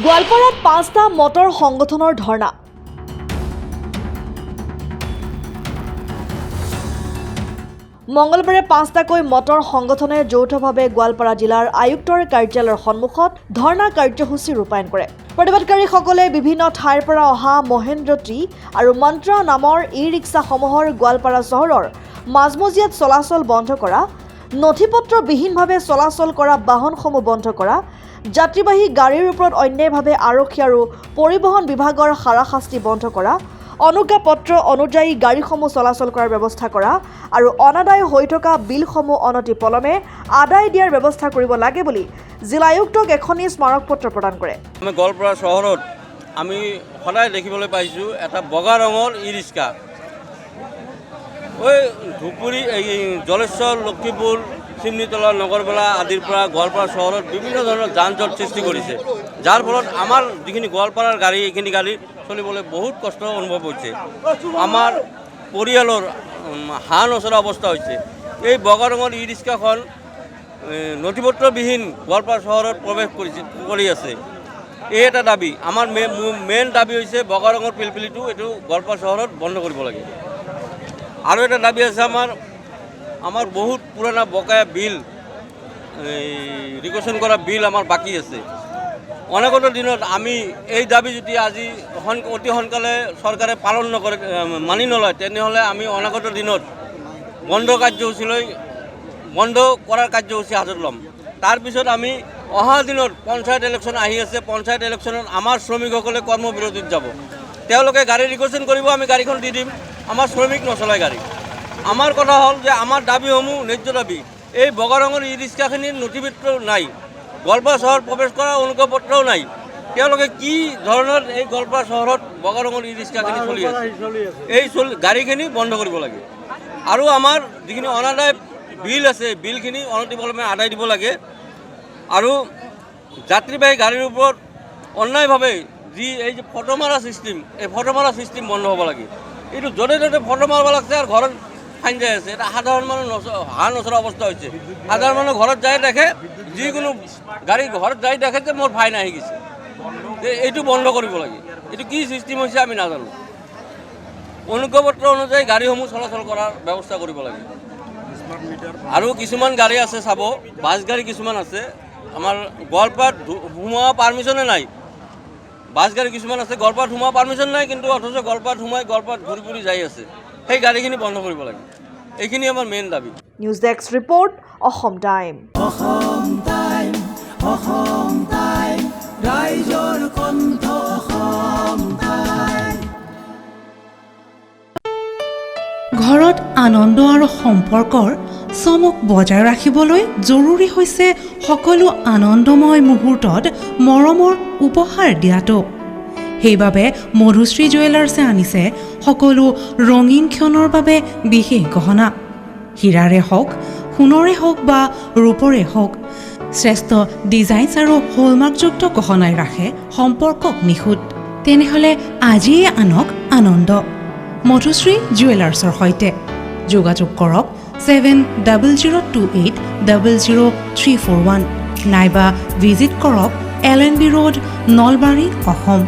গোৱালপাৰাত 5টা মটৰ সংগঠনৰ ধৰ্ণা। মঙলবাৰে 5টাকৈ মটৰ সংগঠনে যৌথভাৱে গোৱালপাৰা জিলাৰ আয়ুক্তৰ কাৰ্যালয়ৰ সন্মুখত ধৰ্ণা কাৰ্যসূচী ৰূপায়ণ কৰে। প্ৰতিবাদকাৰীসকলে বিভিন্ন ঠাইৰ পৰা অহা মহেন্দ্ৰতী আৰু মন্ত্ৰা নামৰ ই-ৰিক্সাসমূহৰ গোৱালপাৰা চহৰৰ মাজমজিয়াত চলাচল বন্ধ কৰা, নথিপত্ৰবিহীনভাৱে চলাচল কৰা বাহনসমূহ বন্ধ কৰা, যাত্ৰীবাহী গাড়ীৰ ওপৰত অন্যায়ভাৱে আৰক্ষী আৰু পৰিবহণ বিভাগৰ হাৰাশাস্তি বন্ধ কৰা, অনুজ্ঞাপত্ৰ অনুযায়ী গাড়ীসমূহ চলাচল কৰাৰ ব্যৱস্থা কৰা আৰু অনাদায় হৈ থকা বিলসমূহ অনতিপলমে আদায় দিয়াৰ ব্যৱস্থা কৰিব লাগে বুলি জিলা আয়ুক্তক এখনি স্মাৰকপত্ৰ প্ৰদান কৰে। আমি গোৱালপাৰা চহৰত আমি সদায় দেখিবলৈ পাইছোঁ এটা বগা ৰঙৰ ই-ৰিক্সা। ওই ধুপুৰী জলেশ্বৰ, লক্ষীপুৰ, চিমনিতলা, নগৰবেলা আদিৰ পৰা গোৱালপাৰা চহৰত বিভিন্ন ধৰণৰ যান জঁট সৃষ্টি কৰিছে, যাৰ ফলত আমাৰ যিখিনি গোৱালপাৰাৰ গাড়ী এইখিনি গাড়ী চলিবলৈ বহুত কষ্ট অনুভৱ হৈছে। আমাৰ পৰিয়ালৰ হাঁহ নচৰা অৱস্থা হৈছে। এই বগা ৰঙৰ ই-ৰিক্সাখন নথিপত্ৰবিহীন গোৱালপাৰা চহৰত প্ৰৱেশ কৰি আছে। এই এটা দাবী। আমাৰ মেইন দাবী হৈছে বগা ৰঙৰ পিলপিলিটো এইটো গোৱালপাৰা চহৰত বন্ধ কৰিব লাগে। আৰু এটা দাবী আছে আমাৰ বহুত পুৰণা বকায়া বিল, ৰিকুৱেশ্যন কৰা বিল আমাৰ বাকী আছে। অনাগত দিনত আমি এই দাবী যদি আজি অতি সোনকালে চৰকাৰে পালন নকৰে, মানি নলয়, তেনেহ'লে আমি অনাগত দিনত বন্ধ কৰাৰ কাৰ্যসূচী হাতত ল'ম। তাৰপিছত আমি অহা দিনত পঞ্চায়ত ইলেকশ্যন আহি আছে, পঞ্চায়ত ইলেকশ্যনত আমাৰ শ্ৰমিকসকলে কৰ্মবিৰতিত যাব। তেওঁলোকে গাড়ী ৰিকুৱেশ্যন কৰিব, আমি গাড়ীখন দি দিম। আমাৰ শ্ৰমিক নচলায় গাড়ী। আমাৰ কথা হ'ল যে আমাৰ দাবীসমূহ ন্যায্য দাবী। এই বগা ৰঙৰ ই-ৰিক্সাখিনিৰ নথিপত্ৰ নাই, গোৱালপাৰা চহৰ প্ৰৱেশ কৰাৰ অনুজ্ঞাপত্ৰও নাই। তেওঁলোকে কি ধৰণৰ এই গোৱালপাৰা চহৰত বগা ৰঙৰ ই-ৰিক্সাখিনি চলি আছে, এই গাড়ীখিনি বন্ধ কৰিব লাগে। আৰু আমাৰ যিখিনি অনাদায় বিল আছে, বিলখিনি অনতিপলমে আদায় দিব লাগে। আৰু যাত্ৰীবাহী গাড়ীৰ ওপৰত অন্যায়ভাৱে এই যে ফটো মাৰা ছিষ্টেম, এই ফটো মাৰা ছিষ্টেম বন্ধ হ'ব লাগে। এইটো য'তে ত'তে ফটো মাৰিব লাগছে আৰু ঘৰত ফাইন যাই আছে। এটা সাধাৰণ মানুহ হাঁহ নচৰা অৱস্থা হৈছে। সাধাৰণ মানুহ ঘৰত যাই দেখে, যিকোনো গাড়ী ঘৰত যাই দেখে যে মোৰ ফাইন আহি গৈছে। এইটো বন্ধ কৰিব লাগে। এইটো কি ছিষ্টেম হৈছে আমি নাজানো। অনুজ্ঞাপত্ৰ অনুযায়ী গাড়ীসমূহ চলাচল কৰাৰ ব্যৱস্থা কৰিব লাগে। আৰু কিছুমান গাড়ী আছে, চাব, বাছ গাড়ী কিছুমান আছে, আমাৰ গোৱালপাৰাত সোমোৱা পাৰ্মিশ্যনে নাই। বাছ গাড়ী কিছুমান আছে, গোৱালপাৰাত সোমোৱা পাৰ্মিশ্যন নাই, কিন্তু অথচ গোৱালপাৰাত সোমাই গোৱালপাৰাত ঘূৰি যাই আছে। সেই গাড়ীখিনি বন্ধ কৰিব লাগে। এইখিনি আমাৰ মেইন দাবী। News desk report, Assam time. ঘৰত আনন্দ আৰু সম্পৰ্কৰ চমক বজাই ৰাখিবলৈ জৰুৰী হৈছে সকলো আনন্দময় মুহূৰ্তত মৰমৰ উপহাৰ দিয়াটো। সেইবাবে মধুশ্ৰী জুৱেলাৰ্ছে আনিছে সকলো ৰঙীন ক্ষণৰ বাবে বিশেষ গহনা। হীৰাৰে হওক, সোণৰে হওক বা ৰূপৰে হওক, শ্ৰেষ্ঠ ডিজাইনছ আৰু হলমাৰ্কযুক্ত গহনাই ৰাখে সম্পৰ্কক নিখুঁত। তেনেহ'লে আজিয়ে আনক আনন্দ মধুশ্ৰী জুৱেলাৰ্ছৰ সৈতে। যোগাযোগ কৰক 7002800341 নাইবা ভিজিট কৰক LNB ৰোড, নলবাৰী, অসম।